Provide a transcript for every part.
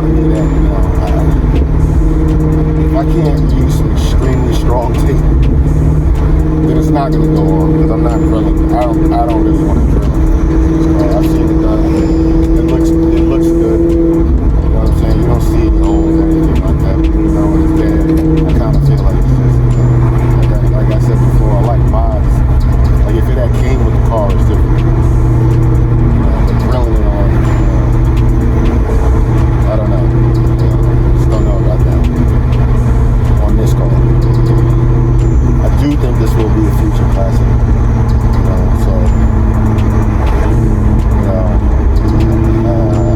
to me that, if I can't use some extremely strong tape, then it's not going to go on because I'm not drilling. I don't really want to drill. I've seen it done. It looks good. You know what I'm saying? You don't see any holes or anything like that. You know when it's dead. I kind of feel like it's just, like I said before, I like mods. Like if it had came with the car, it's different. But drilling it on, I don't know. Just don't know about that on this car. I do think this will be a future classic.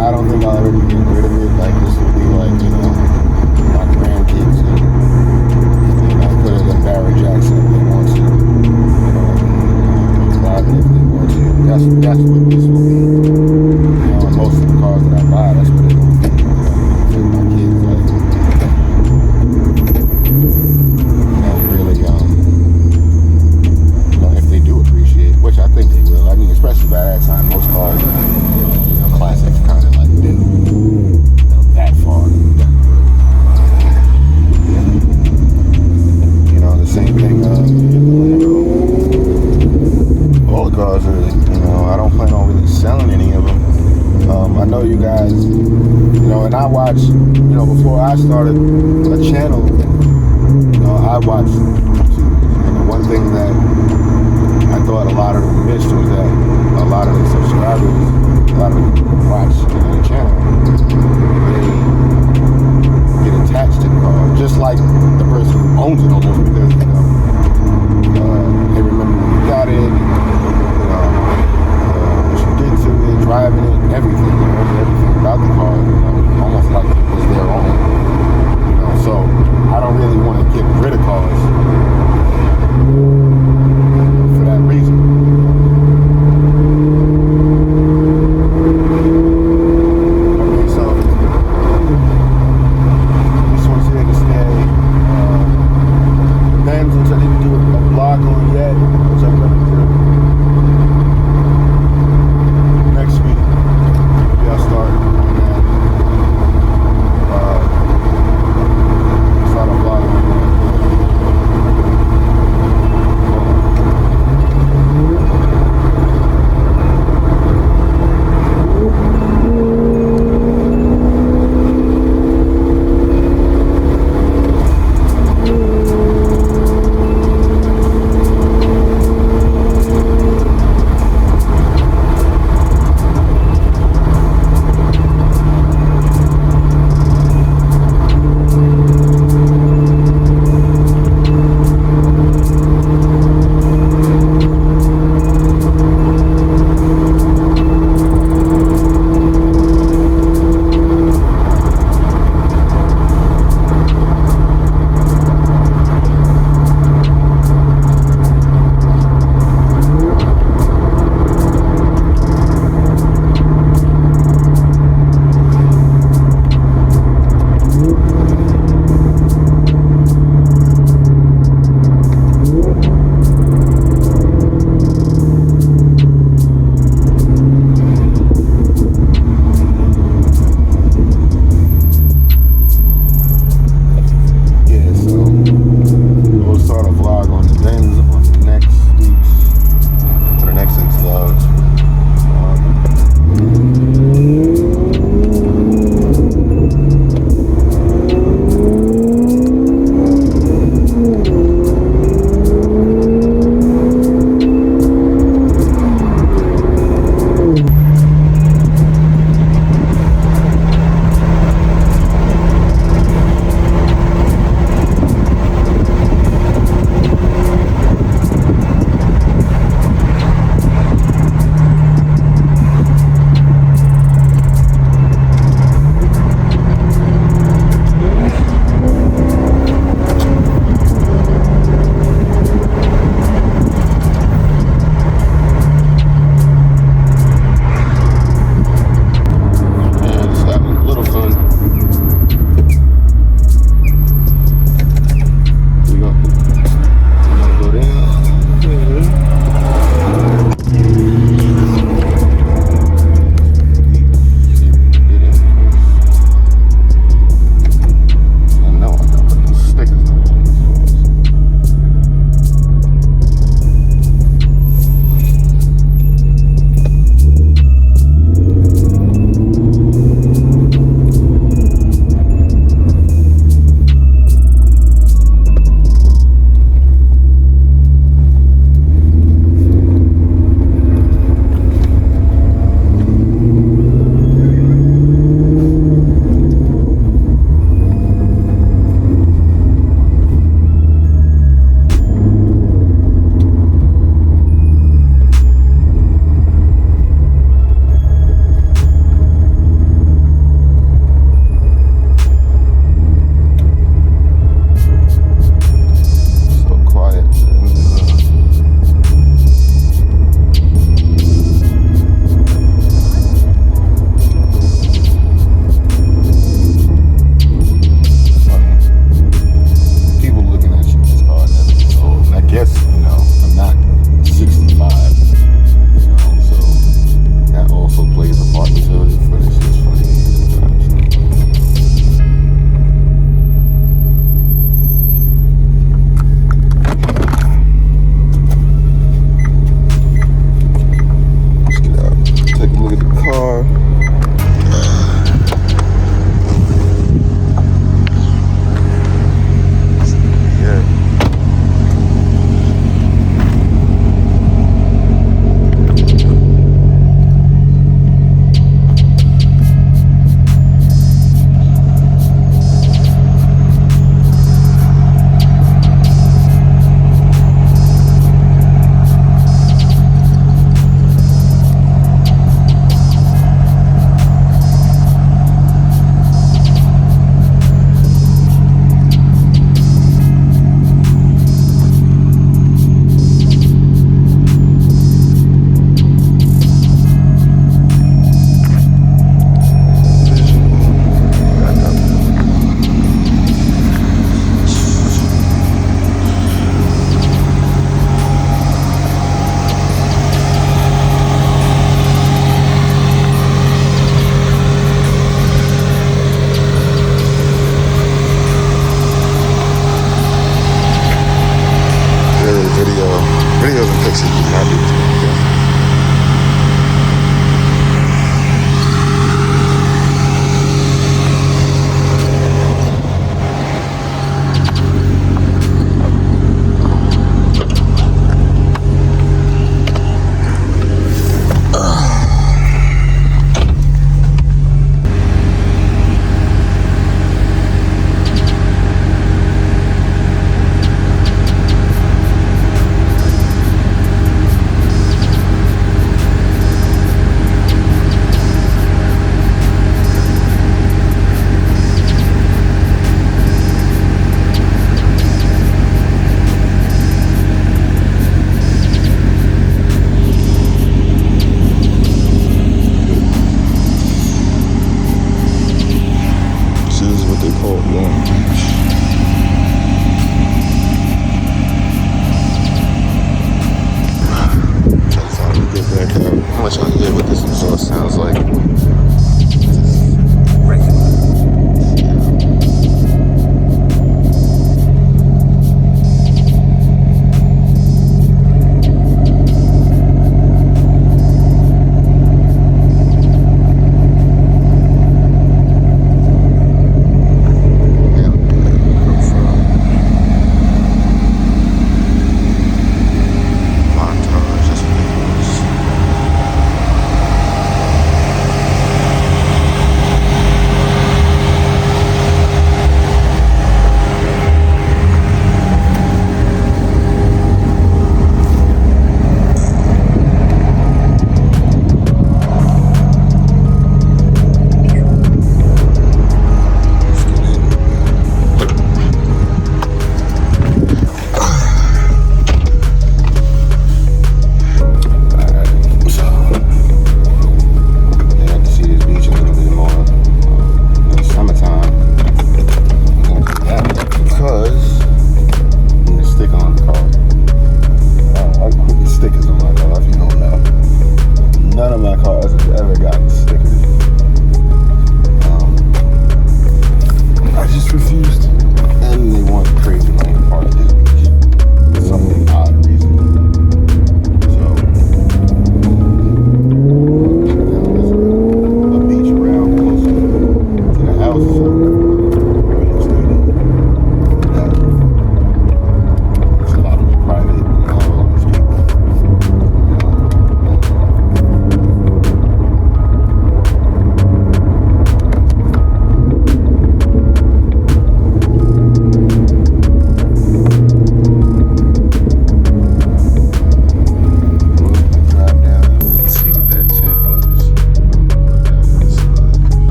I don't think I'll ever be getting rid of it. Like this will be like, my grandkids and put it in Barrett Jackson if they want to. Drive it if they want to. That's what this will be. And most of the cars that I buy, that's what it will be. For my kids, like really, if they do appreciate, which I think they will. I mean, especially by that time, most cars are classics kind of like did that far down the road. The same thing. All the cars are, I don't plan on really selling any of them. I know you guys, and I watch, before I started a channel, I watched YouTube. And the one thing that I thought a lot of them missed was that a lot of the subscribers, a lot of people who watch the channel, they get attached to the car, just like the person who owns it almost, because they remember when you got it, what you did to it, driving it, everything. They remember everything about the car, almost like it was their own. So I don't really want to get rid of cars for that reason.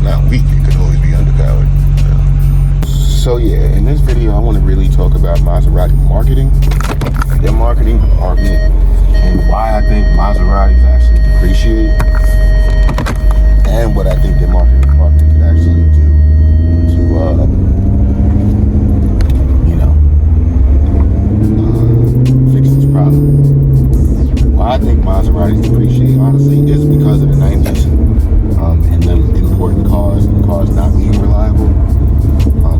not weak, it could always be underpowered. So yeah, in this video I want to really talk about Maserati marketing, their marketing department, and why I think Maseratis actually depreciate, and what I think their marketing department could actually do to fix this problem. Why I think Maseratis depreciate, honestly, is because of the 90s and them importing cars and cars not being reliable,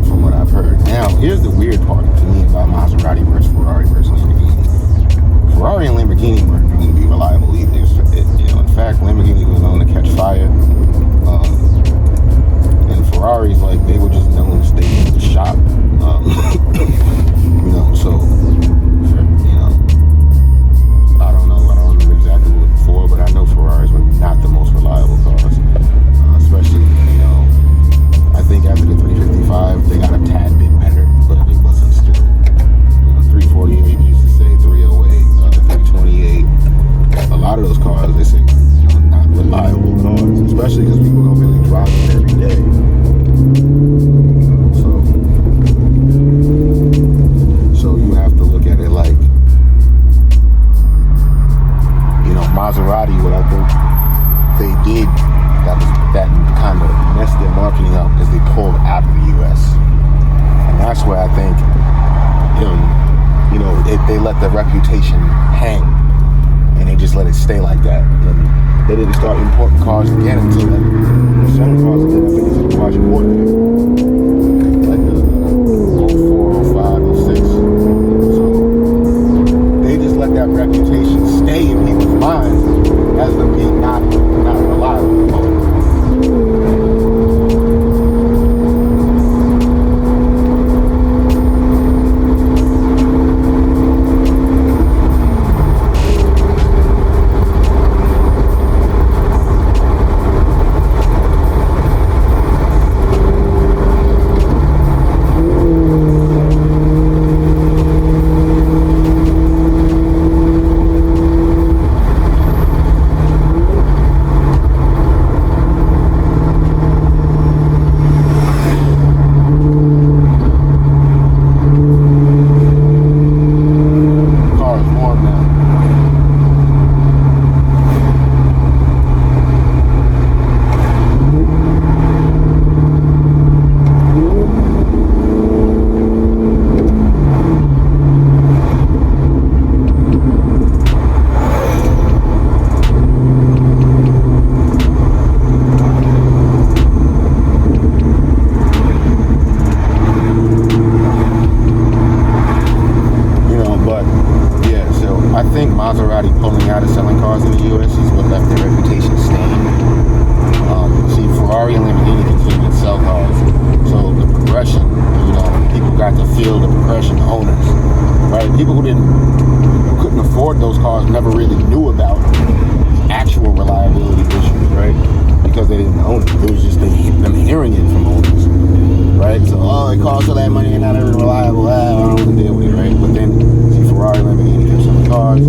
from what I've heard. Now, here's the weird part to me about Maserati versus Ferrari versus Lamborghini. Ferrari and Lamborghini weren't going to be reliable either. In fact, Lamborghini was known to catch fire, and Ferraris, like, they were just known to stay in the shop. So I don't remember exactly what before, but I know Ferraris were not the most reliable cars, especially, I think after the 355 they got a tad bit better, but it wasn't still, 348 used to say 308, 328, a lot of those cars, they say, not reliable cars, especially because people don't really drive them every day. So you have to look at it like, Maserati, what I think they did that kind of messed their marketing up is they pulled out of the U.S. And that's where I think, they let the reputation hang, and they just let it stay like that. And they didn't start importing cars again until selling cars again. I think it's cars imported like the 04, 05, 06. So they just let that reputation stay in people's minds as them being not reliable. Maserati pulling out of selling cars in the U.S. is what left their reputation stained. See, Ferrari and Lamborghini continue to sell cars, so the progression, people got to feel the progression, the owners, right? People who couldn't afford those cars never really knew about actual reliability issues, right? Because they didn't own it. It was just them hearing it from owners, right? So, it costs all that money and not very reliable. I don't want to deal with it, right? But then, see, Ferrari, Lamborghini kept selling cars.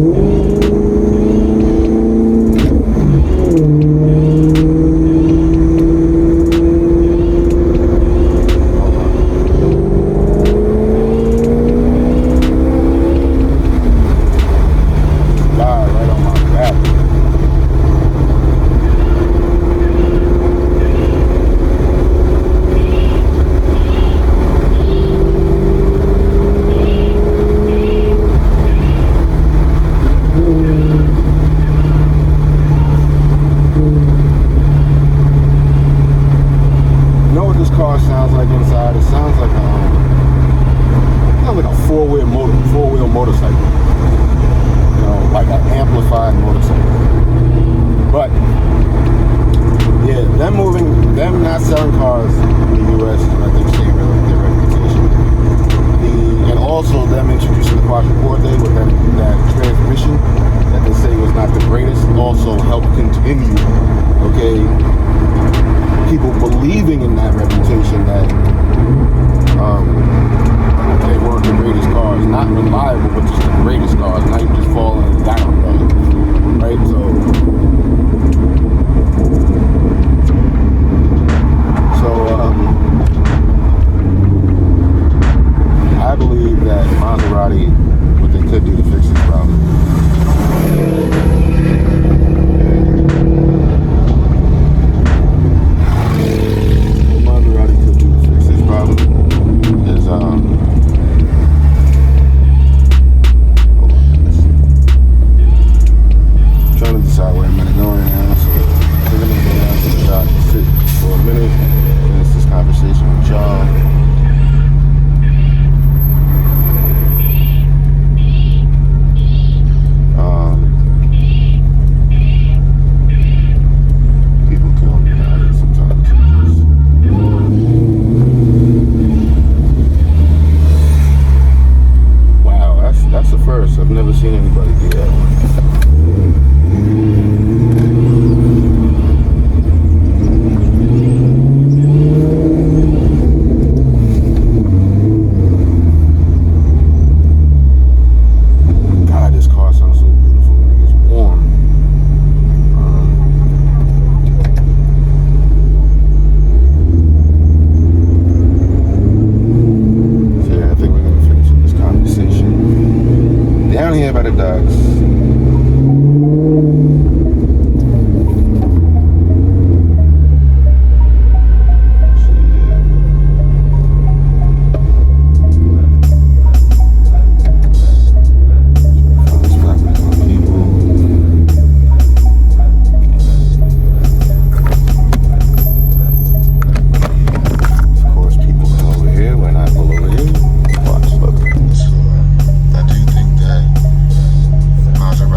reverse. I've never seen anybody do that one. God, this car sounds so beautiful when it's warm. So yeah, I think we're gonna finish up this conversation down here by the docks. Maserati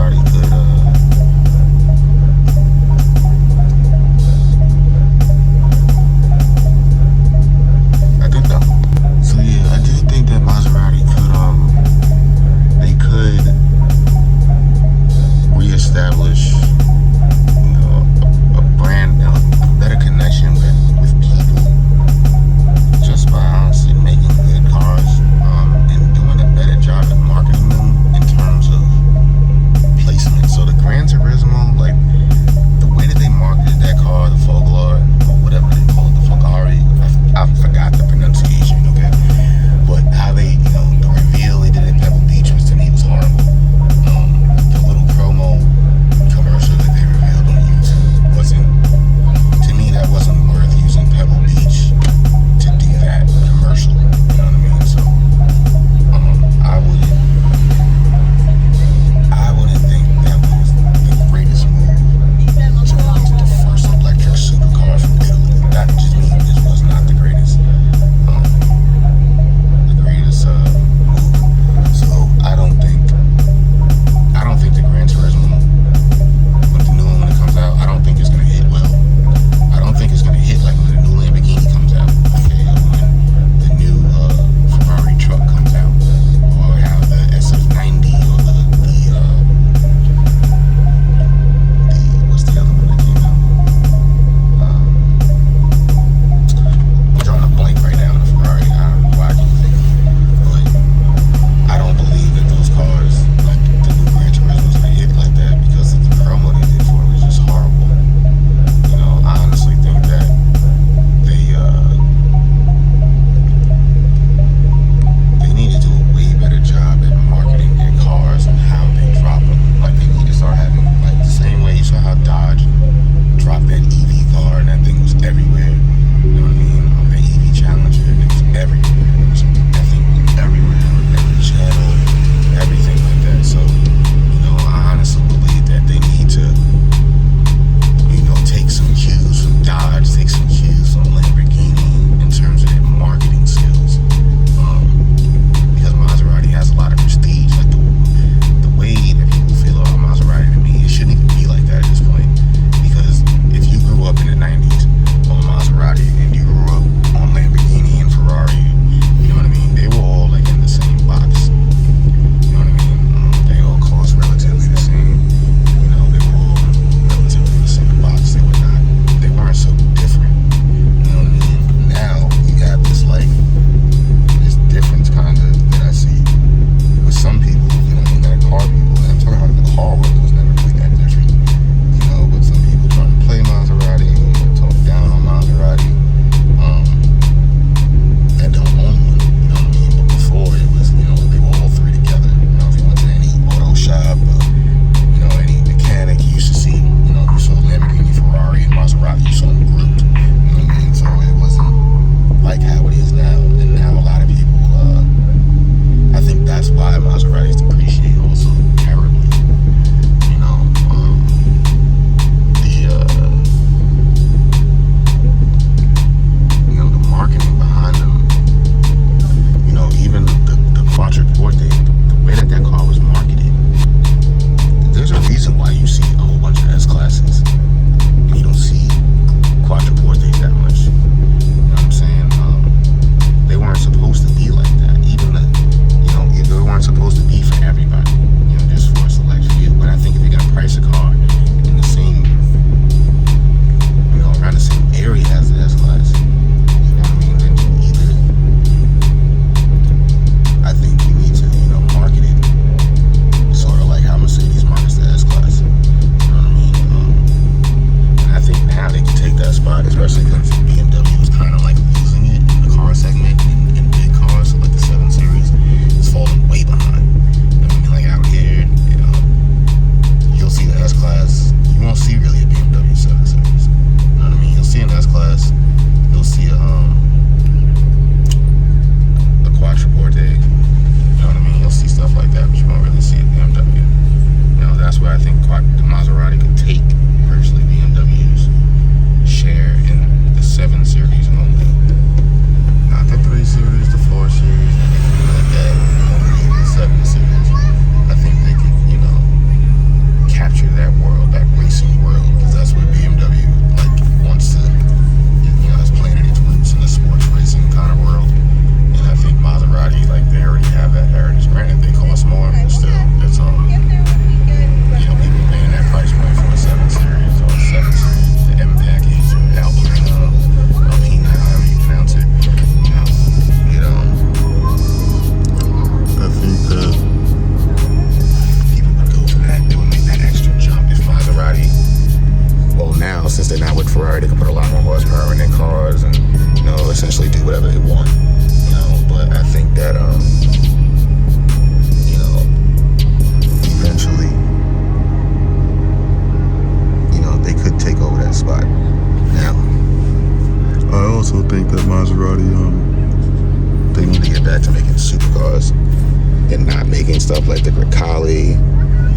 way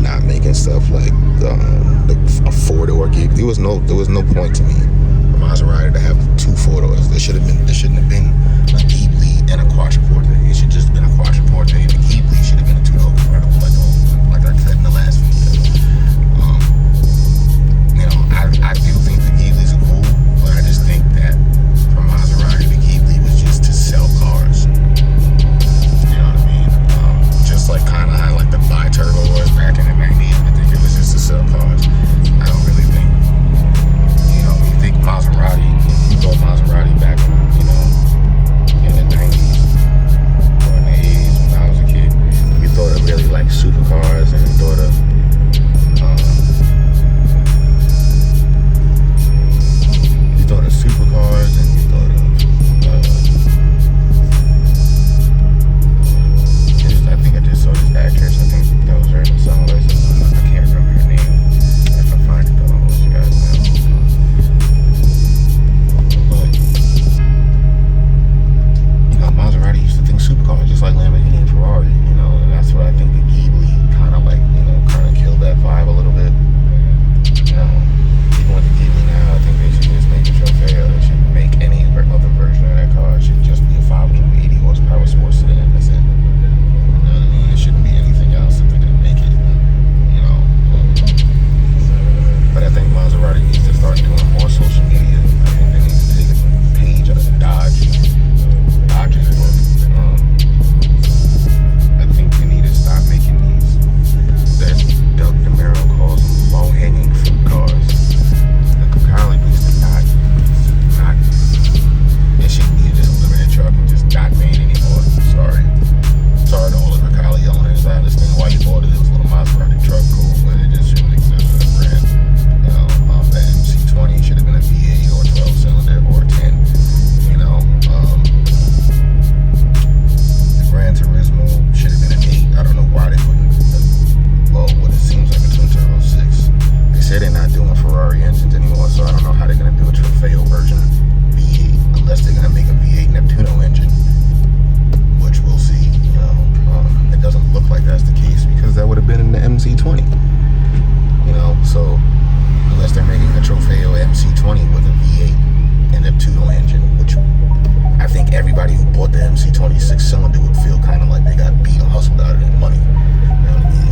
not making stuff like a 4-door Ghibli. There was no point to me for Maserati to have 2 4-doors. There shouldn't have been a Ghibli and a Quattroporte. It should just have been a Quattroporte. The Ghibli should have been a 2-door convertible, like I said in the last video. I do think the Ghiblis are cool, but I just think that for Maserati, the Ghibli was just to sell cars. You know what I mean? Just like kind of how like the bi-turbo was back in the 90s. I think it was just to sell cars. I don't really think, when you think Maserati, you thought Maserati back in the 90s or in the 80s when I was a kid, you thought of really like supercars and you thought of supercars and you thought of I think I just saw this actress. I think that was her in some places. I can't remember her name. If I find it though, I'll let you guys know. But Maserati used to think supercars just like Lamborghini and Ferrari, and that's what I think the Ghibli kind of killed that vibe a little bit. Even with the Ghibli now, I think they should just make a Trofeo. They should make any other version of that car. It should just be a 580 horsepower sports sedan. That's it. It shouldn't be anything else if they didn't make it. But I think Maserati needs to start doing more social media. I think they need to take a page out of Dodge's book. I think they need to stop making these that Doug DeMuro calls them low-hanging fruit cars. Kylie used to not, it shouldn't be just a limited truck and just not made anymore. Sorry to all of the Kylie owners. I understand why you bought it. It was a little Maserati truck, cool, but it just shouldn't exist as a brand. The MC20 should have been a V8 or a 12-cylinder or a 10. The Gran Turismo should have been an 8. I don't know why they wouldn't. What it seems like a twin turbo 6. They say they're not doing Ferrari engines anymore, so I don't know how they're going to do a Trofeo version V8 unless they're going to make a V8 Neptuno engine, which we'll see. It doesn't look like that's the case because that would have been in the MC20. So unless they're making a Trofeo MC20 with a V8 and Neptuno engine, which I think everybody who bought the MC20 6-cylinder would feel kind of like they got beat and hustled out of their money. You know what I mean?